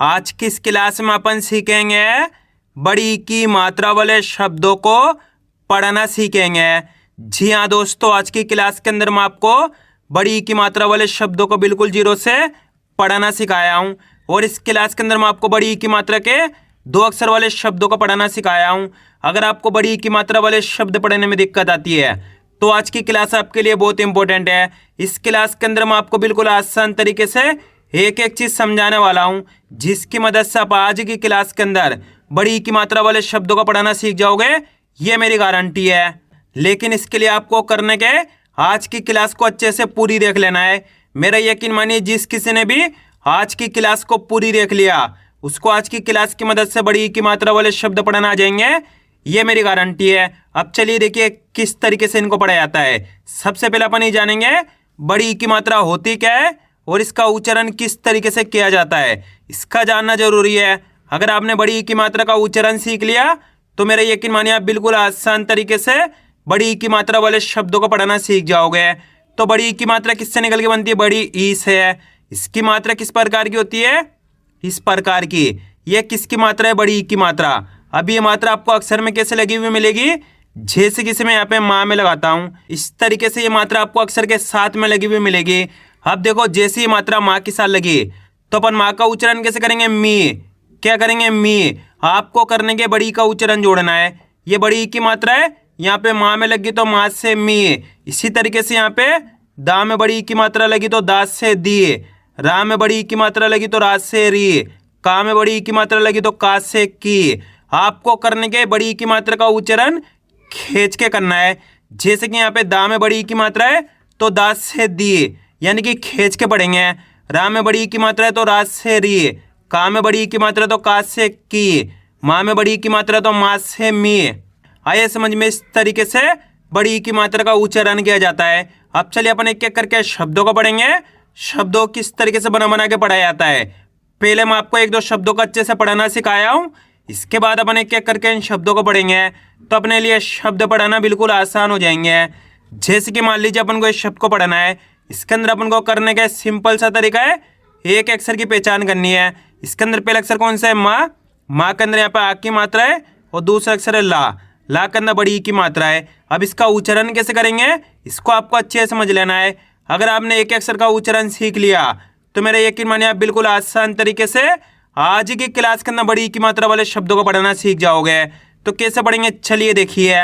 आज की इस क्लास में अपन सीखेंगे बड़ी की मात्रा वाले शब्दों को पढ़ना सीखेंगे। जी हाँ दोस्तों, आज की क्लास के अंदर मैं आपको बड़ी की मात्रा वाले शब्दों को बिल्कुल जीरो से पढ़ना सिखाया हूँ। और इस क्लास के अंदर मैं आपको बड़ी की मात्रा के दो अक्षर वाले शब्दों को पढ़ना सिखाया हूँ। अगर आपको बड़ी की मात्रा वाले शब्द पढ़ने में दिक्कत आती है तो आज की क्लास आपके लिए बहुत इंपॉर्टेंट है। इस क्लास के अंदर मैं आपको बिल्कुल आसान तरीके से एक एक चीज समझाने वाला हूं, जिसकी मदद से आप आज की क्लास के अंदर बड़ी की मात्रा वाले शब्दों को पढ़ना सीख जाओगे, ये मेरी गारंटी है। लेकिन इसके लिए आपको करने के आज की क्लास को अच्छे से पूरी देख लेना है। मेरा यकीन मानिए, जिस किसी ने भी आज की क्लास को पूरी देख लिया उसको आज की क्लास की मदद से बड़ी की मात्रा वाले शब्द पढ़ना आ जाएंगे, ये मेरी गारंटी है। अब चलिए देखिए किस तरीके से इनको पढ़ा जाता है। सबसे पहले अपन ये जानेंगे बड़ी की मात्रा होती क्या है और इसका उच्चारण किस तरीके से किया जाता है, इसका जानना जरूरी है। अगर आपने बड़ी की मात्रा का उच्चारण सीख लिया तो मेरा यकीन मानिए आप बिल्कुल आसान तरीके से बड़ी की मात्रा वाले शब्दों को पढ़ना सीख जाओगे। तो बड़ी की मात्रा किससे निकल के बनती है? बड़ी ई से है। इसकी मात्रा किस प्रकार की होती है? इस प्रकार की। यह किसकी मात्रा है? बड़ी ई की मात्रा। अब ये मात्रा आपको अक्षर में कैसे लगी हुई मिलेगी? जैसे किसी में यहाँ पे माँ में लगाता हूँ, इस तरीके से ये मात्रा आपको अक्षर के साथ में लगी हुई मिलेगी। अब देखो, जैसे ही मात्रा माँ के साथ लगी तो अपन माँ का उच्चारण कैसे करेंगे? मी। क्या करेंगे? मी। आपको करने के बड़ी का उच्चारण जोड़ना है। ये बड़ी की मात्रा है, यहाँ पे माँ में लगी तो माँ से मी। इसी तरीके से यहाँ पे दा में बड़ी की मात्रा लगी तो दा से दी, रा में बड़ी की मात्रा लगी तो रा से री, का में बड़ी की मात्रा लगी तो का से की। आपको करने के बड़ी की मात्रा का उच्चारण खींच के करना है। जैसे कि यहाँ पे दा में बड़ी की मात्रा है तो दा से दी, यानी कि खींच के पढ़ेंगे। रा में बड़ी की मात्रा है तो रा से री, का में बड़ी की मात्रा तो का से की, माँ में बड़ी की मात्रा तो माँ से मी। आइए समझ में, इस तरीके से बड़ी की मात्रा का उच्चारण किया जाता है। अब चलिए अपन एक एक करके शब्दों को पढ़ेंगे। शब्दों किस तरीके से बना बना के पढ़ाया जाता है। पहले मैं आपको एक दो शब्दों को अच्छे से पढ़ाना सिखाया हूँ, इसके बाद अपन एक एक करके इन शब्दों को पढ़ेंगे तो अपने लिए शब्द पढ़ाना बिल्कुल आसान हो जाएंगे। जैसे कि मान लीजिए अपन को इस शब्द को पढ़ना है, इसके अंदर अपन को करने का सिंपल सा तरीका है, एक अक्षर की पहचान करनी है। इसके अंदर पहला अक्षर कौन सा है? माँ। माँ के अंदर यहाँ पे आ की मात्रा है और दूसरा अक्षर है ला। ला के अंदर बड़ी की मात्रा है। अब इसका उच्चारण कैसे करेंगे, इसको आपको अच्छे से समझ लेना है। अगर आपने एक अक्षर का उच्चारण सीख लिया तो मेरा यकीन मानिए आप बिल्कुल आसान तरीके से आज की क्लास के अंदर बड़ी की मात्रा वाले शब्दों को पढ़ना सीख जाओगे। तो कैसे पढ़ेंगे, चलिए देखिए।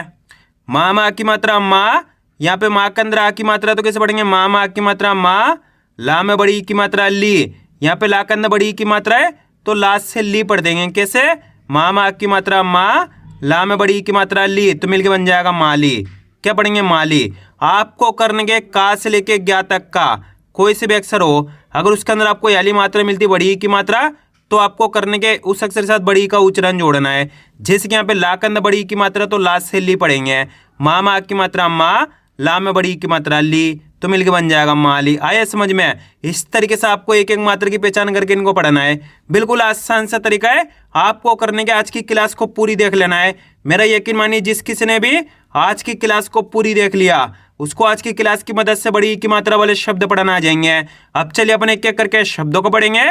माँ माँ की मात्रा माँ, यहाँ पे माँ के अंदर आ की मात्रा तो कैसे पढ़ेंगे? माँ माँ की मात्रा माँ। ला में बड़ी की मात्रा ली, यहाँ पे ला के अंदर बड़ी की मात्रा है तो ला से ली पढ़ देंगे। कैसे? माँ माँ की मात्रा माँ, ला में बड़ी की मात्रा ली, तो मिलके बन जाएगा माली। क्या पढ़ेंगे? माली। आपको करने के का से लेके ज्ञा तक का कोई से भी अक्षर हो, अगर उसके अंदर आपको याली मात्रा मिलती बड़ी की मात्रा तो आपको करने के उस अक्षर के साथ बड़ी का उच्चारण जोड़ना है। जैसे कि यहाँ पे ला के अंदर बड़ी की मात्रा तो ला से ली पढ़ेंगे। माँ माँ की मात्रा माँ, ला में बड़ी की मात्रा ली, तो मिलके बन जाएगा माली। आया समझ में? इस तरीके से आपको एक एक मात्रा की पहचान करके इनको पढ़ना है। बिल्कुल आसान सा तरीका है, आपको करने के आज की क्लास को पूरी देख लेना है। मेरा यकीन मानिए जिस किसी ने भी आज की क्लास को पूरी देख लिया उसको आज की क्लास की मदद से बड़ी की मात्रा वाले शब्द पढ़ना आ जाएंगे। अब चलिए अपन एक एक करके शब्दों को पढ़ेंगे।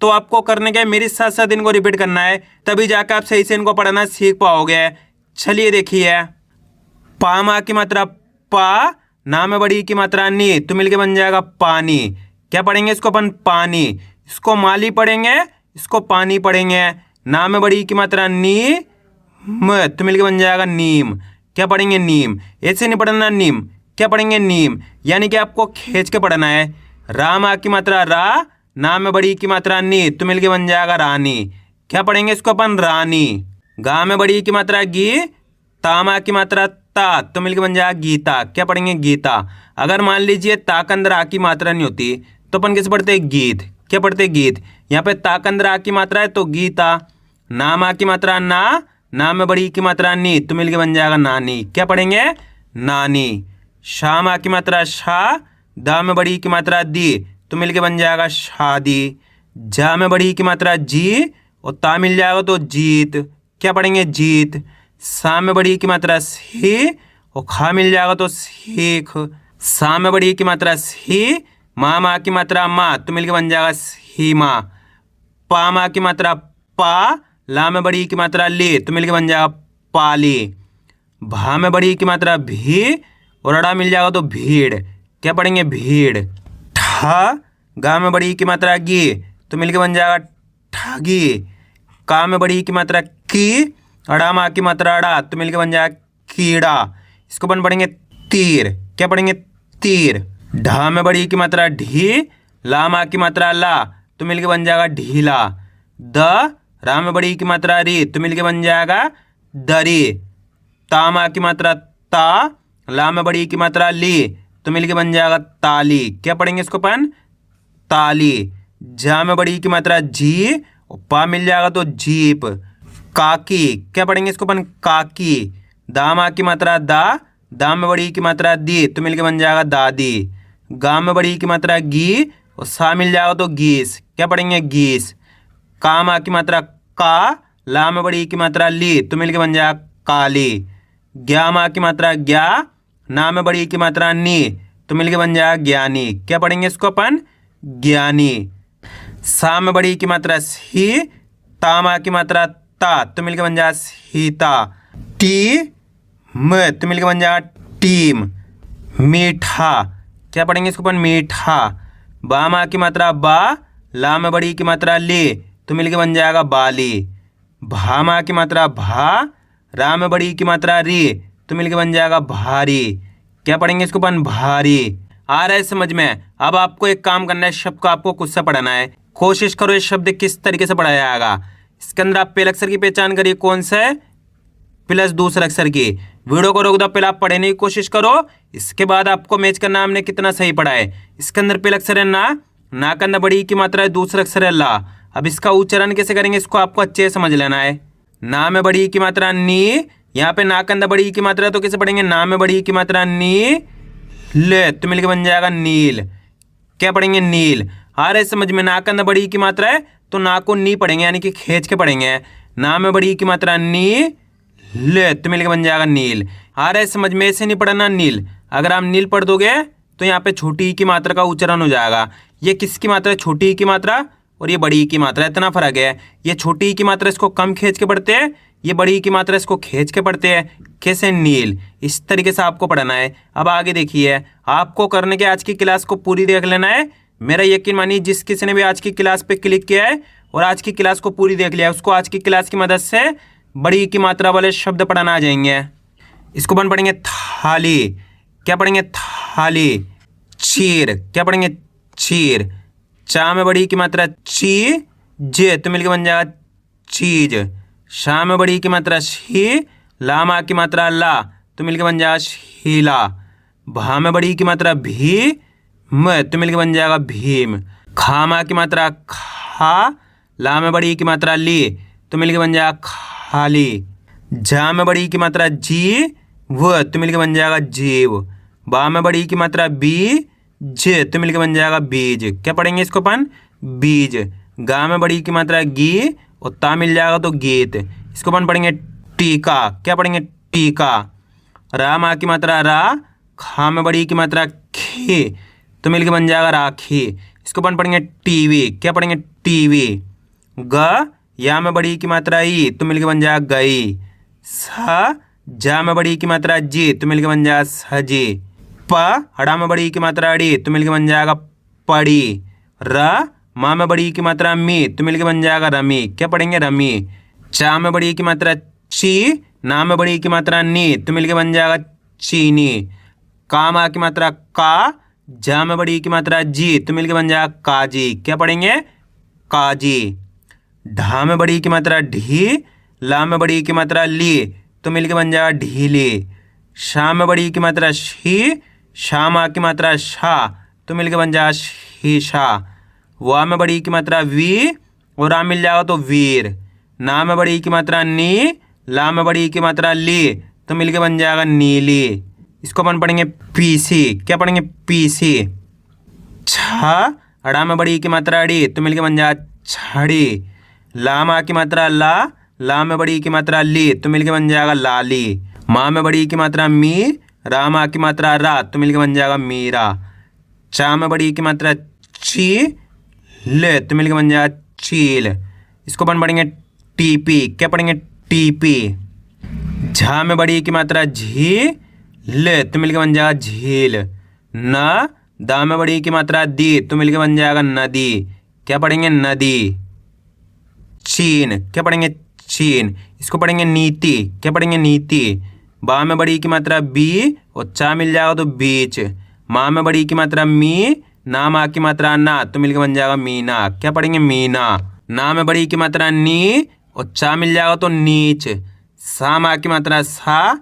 तो आपको करने के मेरे साथ साथ इनको रिपीट करना है, तभी जाकर आप सही से इनको पढ़ना सीख पाओगे। चलिए देखिए। पा माँ की मात्रा पा, ना में बड़ी की मात्रा नी, तो मिलके बन जाएगा पानी। क्या पढ़ेंगे इसको अपन? पानी। इसको माली पढ़ेंगे, इसको पानी पढ़ेंगे। ना में बड़ी की मात्रा नी म, तो मिलके बन जाएगा नीम। क्या पढ़ेंगे? नीम। ऐसे नहीं पढ़ना नीम, क्या पढ़ेंगे? नीम। यानी कि आपको खींच के पढ़ना है। रा माँ की मात्रा रा, ना में बड़ी की मात्रा नी, तो मिलके बन जाएगा रानी। क्या पढ़ेंगे इसको अपन? रानी। गा में बड़ी की मात्रा गी, ता माँ की मात्रा ता, तो मिलके बन जाएगा गीता। क्या पढ़ेंगे? गीता। अगर मान लीजिए ता के अंदर आ की मात्रा नहीं होती तो अपन कैसे पढ़ते हैं? गीत। क्या पढ़ते हैं? गीत। यहाँ पे ता के अंदर आ की मात्रा है तो गीता। ना माँ की मात्रा ना में बड़ी की मात्रा नी, तो मिलके बन जाएगा नानी। क्या पढ़ेंगे? नानी। शा माँ की मात्रा शा, दा में बड़ी की मात्रा दी, तो मिलके बन जाएगा शादी। जा में बड़ी की मात्रा जी और ता मिल जाएगा तो जीत। क्या पढ़ेंगे? जीत। सा में बड़ी की मात्रा सी और खा मिल जाएगा तो सीख। सा में बड़ी की मात्रा सी, माँ माँ की मात्रा माँ, तो मिलके बन जाएगा सीमा। पा मा की मात्रा पा, ला में बड़ी की मात्रा ले, तो मिलके बन जाएगा पाली। भा में बड़ी की मात्रा भी और अड़ा मिल जाएगा तो भीड़। क्या पढ़ेंगे? भीड़। ठा, गा में बड़ी की मात्रा गी, तो मिलके बन जाएगा ठगी। का में बड़ी की मात्रा की, अड़ा मा की मात्रा अड़ा, तो मिलके बन जाएगा कीड़ा। इसको अपन पढ़ेंगे तीर। क्या पढ़ेंगे? तीर। ढा में बड़ी की मात्रा ढी, ला मा की मात्रा ला, तो मिलके बन जाएगा ढीला। द, रा में बड़ी की मात्रा री, तो मिलके बन जाएगा दरी। ता मा की मात्रा ता, ला में बड़ी की मात्रा ली, तो मिलके बन जाएगा ताली। क्या पढ़ेंगे इसको अपन? ताली। जा में बड़ी की मात्रा जी, और पा मिल जाएगा तो जीप। काकी। क्या पढ़ेंगे इसको अपन? काकी। दा मा की मात्रा दा, दा में बड़ी की मात्रा दी, तो मिलके बन जाएगा दादी। गा में बड़ी की मात्रा गी, और सा मिल जाएगा तो गीस। क्या पढ़ेंगे? गीस। का मा की मात्रा का, ला में बड़ी की मात्रा ली, तो मिलके बन जाएगा काली। ज्ञा मा की मात्रा ज्ञा, ना में बड़ी की मात्रा नी, तो मिलके बन जाएगा ज्ञानी। क्या पढ़ेंगे इसको अपन? ज्ञानी। सा में बड़ी की मात्रा सी, ता मा की मात्रा ता, तो मिलके बन जाएगा सीता। टी म, तो मिलके बन जाएगा टीम। मीठा। क्या पढ़ेंगे इसको अपन? मीठा। बा मा की मात्रा बा, ला में बड़ी की मात्रा ले, तो मिलके बन जाएगा बाली। भा मा की मात्रा भा, रा में बड़ी की मात्रा री, तो मिलके बन जाएगा भारी। क्या पढ़ेंगे इसको अपन? भारी। आ रहा है समझ में? अब आपको एक काम करना है, शब्द को आपको खुद से पढ़ना है। कोशिश करो इस शब्द किस तरीके से पढ़ाया जाएगा। इसके अंदर आप पहले अक्षर की पहचान करिए, कौन सा है, प्लस दूसरे अक्षर की। वीडियो को रोक दो, पहले आप पढ़ने की कोशिश करो, इसके बाद आपको मैच करना हमने कितना सही पढ़ा है। इसके अंदर पहले अक्षर है ना के अंदर बड़ी की मात्रा है, दूसरा अक्षर है ला। अब इसका उच्चारण कैसे करेंगे, इसको आपको अच्छे से समझ लेना है। ना में बड़ी की मात्रा नी, यहाँ पे ना के अंदर बड़ी की मात्रा, तो कैसे पढ़ेंगे? ना में बड़ी की मात्रा नी ले, तो मिलके बन जाएगा नील। क्या पढ़ेंगे? नील। आ रहे समझ में? ना के अंदर बड़ी की मात्रा है तो ना को नी पढ़ेंगे, यानी कि खींच के पढ़ेंगे। ना में बड़ी की मात्रा नी ले, तो मिलके बन जाएगा नील। आ रहे समझ में? ऐसे नहीं पढ़ना नील। अगर आप नील पढ़ दोगे तो यहाँ पे छोटी की मात्रा का उच्चारण हो जाएगा। ये किसकी मात्रा है? छोटी की मात्रा, और ये बड़ी की मात्रा, इतना फर्क है। ये छोटी की मात्रा इसको कम खींच के पढ़ते हैं, ये बड़ी की मात्रा इसको खींच के पढ़ते हैं। कैसे? नील। इस तरीके से आपको पढ़ना है। अब आगे देखिए, आपको करने के आज की क्लास को पूरी देख लेना है। मेरा यकीन मानिए, जिस किसी ने भी आज की क्लास पे क्लिक किया है और आज की क्लास को पूरी देख लिया है, उसको आज की क्लास की मदद से बड़ी की मात्रा वाले शब्द पढ़ना आ जाएंगे। इसको अपन पढ़ेंगे थाली। क्या पढ़ेंगे? थाली। चीर। क्या पढ़ेंगे? चीर। चा में बड़ी की मात्रा ची, जे, तो मिलके बन जाएगा चीज। शा में बड़ी की मात्रा शी, ला मा की मात्रा ला, तो मिलके बन जाएगा शीला। भा में बड़ी की मात्रा भी, म, तो मिलके बन जाएगा भीम। खा मा की मात्रा खा, ला में बड़ी की मात्रा ली, तो मिलके बन जाएगा खाली। जा में बड़ी की मात्रा जी, वो, तो मिलके बन जाएगा जीव। बा में बड़ी की मात्रा बी, जे, तो मिलके बन जाएगा बीज। क्या पढ़ेंगे इसको अपन? बीज। गा में बड़ी की मात्रा गी, और ता मिल जाएगा तो गीत। इसको अपन पढ़ेंगे टीका। क्या पढ़ेंगे? टीका। रा मा की मात्रा रा, खा में बड़ी की मात्रा खी, तो मिलके बन जाएगा राखी। इसको अपन पढ़ेंगे टीवी। क्या पढ़ेंगे? टीवी। ग, या में बड़ी की मात्रा ई, तो मिलके बन जाएगा गई। सा, जा में बड़ी की मात्रा जी, तो मिलके बन जाएगा सजी। प, हड़ा में बड़ी की मात्रा अड़ी, तो मिलके बन जाएगा पड़ी। र, माँ में बड़ी की मात्रा मी, तो मिलके बन जाएगा रमी। क्या पढ़ेंगे? रमी। चा में बड़ी की मात्रा ची, ना में बड़ी की मात्रा नी, तो मिलके बन जाएगा चीनी। का मा की मात्रा का, जा में बड़ी की मात्रा जी, तो मिलके बन जाएगा काजी। क्या पढ़ेंगे? काजी। ढा में बड़ी की मात्रा ढी, ला में बड़ी की मात्रा ली, तो मिलके बन जाएगा ढीली। शा में बड़ी की मात्रा शी, शा मा की मात्रा शा, तो मिलके बन जाएगा शीशा। वा में बड़ी की मात्रा वी, और रा मिल जाएगा तो वीर। ना में बड़ी की मात्रा नी, ला में बड़ी की मात्रा ली, तो मिलके बन जाएगा नीली। इसको अपन पढ़ेंगे पीसी। क्या पढ़ेंगे? पीसी। छा, अड़ा में बड़ी की मात्रा अड़ी, तो मिलके बन जाएगा छड़ी। ला मा की मात्रा ला में बड़ी की मात्रा ली, तो मिलके बन जाएगा लाली। माँ में बड़ी की मात्रा मी, रा मा की मात्रा रा, तो मिलके बन जाएगा मीरा। चा में बड़ी की मात्रा ची, ले, तो मिलके बन जाएगा चील, इसको अपन पढ़ेंगे टीपी। क्या पढ़ेंगे? टीपी। झा में बड़ी की मात्रा झी ल, तो मिलकर बन जाएगा झील। न दा में बड़ी की मात्रा दी, तो मिलकर बन जाएगा नदी। क्या पढ़ेंगे? नदी। चीन, क्या पढ़ेंगे? चीन, इसको पढ़ेंगे नीति। क्या पढ़ेंगे? नीति। बा में बड़ी की मात्रा बी और चा मिल जाएगा तो बीच। माँ में बड़ी की मात्रा मी, ना माँ की मात्रा ना, तो मिलकर बन जाएगा मीना। क्या पढ़ेंगे? मीना। ना में बड़ी की मात्रा नी और चा मिल जाएगा तो नीच। सा माँ की मात्रा सा,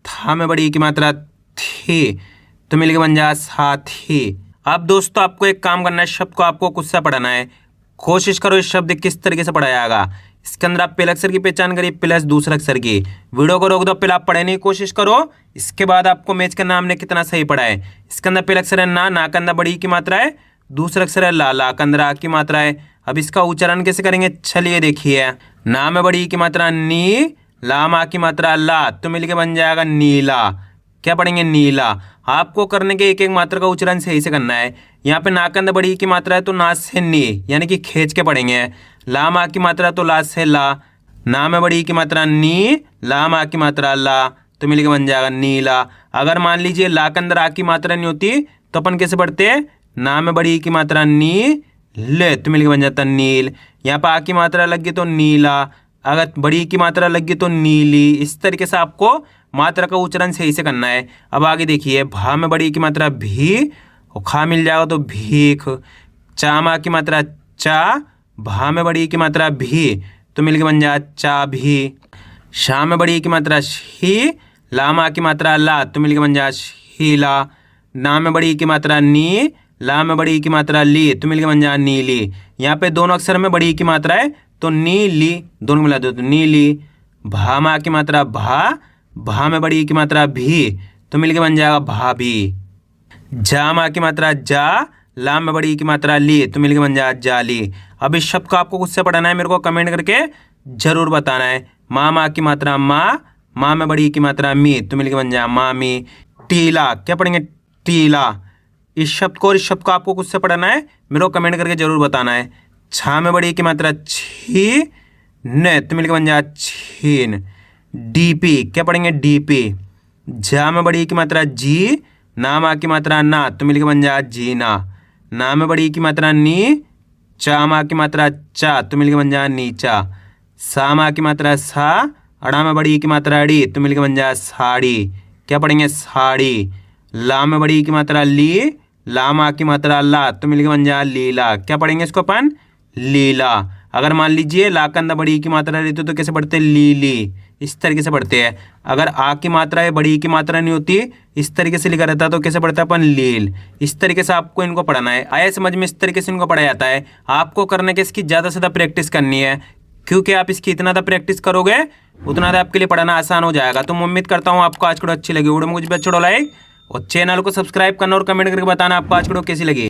था में बड़ी की मात्रा थी, तो मिलकर बन जाएगा साथी। अब दोस्तों आपको एक काम करना है, शब्द को आपको खुद से पढ़ना है। कोशिश करो इस शब्द किस तरीके से पढ़ाया जाएगा। इसके अंदर आप पहले अक्षर की पहचान करिए प्लस दूसरे अक्षर की। वीडियो को रोक दो, पहले आप पढ़ने की कोशिश करो, इसके बाद आपको मैच करना हमने कितना सही पढ़ा है। इसके अंदर पहला अक्षर है ना के अंदर बड़ी की मात्रा है, दूसरा अक्षर है ला के अंदर आ की मात्रा है। अब इसका उच्चारण कैसे करेंगे, चलिए देखिए। ना में बड़ी की मात्रा नी, ला मा की मात्रा ला, तो मिलके बन जाएगा नीला। क्या पढ़ेंगे? नीला। आपको करने के एक एक मात्रा का उच्चारण सही से करना है। यहाँ पे ना के अंदर बड़ी की मात्रा है तो ना से नी, यानी कि खींच के पढ़ेंगे। ला मा की मात्रा तो ला से ला। ना में बड़ी की मात्रा नी, ला मा की मात्रा ला, तो मिलके बन जाएगा नीला। अगर मान लीजिए ला के अंदर आ की मात्रा नहीं होती तो अपन कैसे पढ़ते हैं? ना में बड़ी की मात्रा नी ले, तो मिलके बन जाता नील। यहाँ पर आ की मात्रा लग गई तो नीला, अगर बड़ी की मात्रा लग गई तो नीली। इस तरीके से आपको मात्रा का उच्चारण सही से करना है। अब आगे देखिए, भा में बड़ी की मात्रा भी और खा मिल जाएगा तो भीख। चा मा की मात्रा चा, भा में बड़ी की मात्रा भी, तो मिलके बन जाए चा भी। शा में बड़ी की मात्रा शी, ला मा की मात्रा ला, तो मिलके बन जाए शीला। ना में बड़ी की मात्रा नी, ला में बड़ी की मात्रा ली, तो मिलके बन जाए नीली। यहाँ पे दोनों अक्षर में बड़ी की मात्रा है तो नीली, दोनों मिला दो तो नीली। भा मा की मात्रा भा में बड़ी की मात्रा भी, तो मिलके बन जाएगा भाभी। जा मा की मात्रा जा, ला में बड़ी की मात्रा ली, तो मिलके बन जाएगा जाली। अब इस शब्द को आपको खुद से पढ़ना है, मेरे को कमेंट करके जरूर बताना है। माँ की मात्रा माँ में बड़ी की मात्रा मी, तो मिलके बन जाएगा मामी। टीला, क्या पढ़ेंगे? टीला। इस शब्द को और इस शब्द को आपको खुद से पढ़ना है, मेरे को कमेंट करके जरूर बताना है। छा में बड़ी की मात्रा छी न, तो मिलके बन जाएगा छीन। डीपी, क्या पढ़ेंगे? डीपी। जा में बड़ी की मात्रा जी, ना मा की मात्रा ना, तो मिलके बन जाएगा जीना। ना में बड़ी की मात्रा नी, चा मा की मात्रा चा, तो मिलके बन जाएगा नीचा। सा मा की मात्रा सा, अड़ा में बड़ी की मात्रा अड़ी, तो मिलके बन जाएगा साड़ी। क्या पढ़ेंगे? साड़ी। ला में बड़ी की मात्रा ली, ला मा की मात्रा ला, तो मिलके बन जाएगा लीला। क्या पढ़ेंगे इसको अपन? लीला। अगर मान लीजिए ला के अंदर बड़ी की मात्रा रहती तो कैसे पढ़ते? लीली। इस तरीके से पढ़ते हैं। अगर आ की मात्रा है, बड़ी की मात्रा नहीं होती, इस तरीके से लिखा रहता है तो कैसे पढ़ता है अपन? लील। इस तरीके से आपको इनको पढ़ना है। आया समझ में? इस तरीके से इनको पढ़ाया जाता है। आपको करने के इसकी ज़्यादा से ज़्यादा प्रैक्टिस करनी है, क्योंकि आप इसकी इतना ज़्यादा प्रैक्टिस करोगे उतना ज़्यादा आपके लिए पढ़ना आसान हो जाएगा। तो मैं उम्मीद करता हूँ आपको आज की वीडियो अच्छी लगी। वीडियो में कुछ भी अच्छा लाइक और चैनल को सब्सक्राइब करना और कमेंट करके बताना आपको आज की वीडियो कैसी लगी।